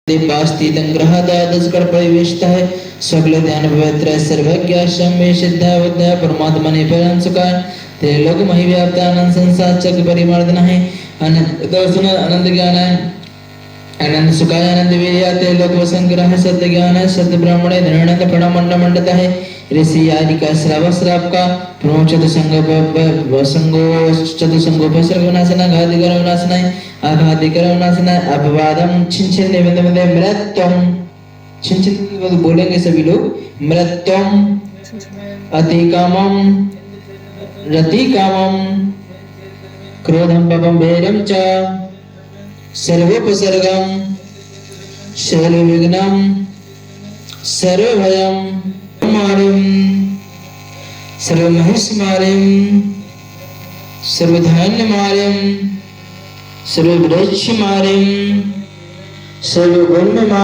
दीपास्तीतं ग्रहादादस्कर्परिवेष्टः है सकल ध्यान पवित्र सर्वज्ञ शम्य सिद्धा बुद्ध परमात्मा ने परम सुखाय त्रिलोक महि व्याप्तानंद संसार चक्र परिमर्दन है अनंत दर्शन आनंद ज्ञान है आनंद सुखाय आनंद वीर्य त्रिलोक वसंग्रह सत्य ज्ञान है सत्य ब्राह्मण निर्णय प्रणमंड मंडत है ऋषि आदि का श्राव का प्रोचत संगो चतुसंगोपसर्गनाशना घातिकरवनाशनाय आघातिकरवनाशनाय अपवादम छिनछिन निवेदन मृत्यम छिनछिन बोलेंगे सभी लोग मृत्यम अतिकामम रतिकामम क्रोधम पापम भैरम च सर्वोपसर्गम सर्वविघ्नम सर्वभयम मारिम सर्वमहिष मारिम सर्वधान्य मारिम सर्ववृक्ष मारिम सर्वगुण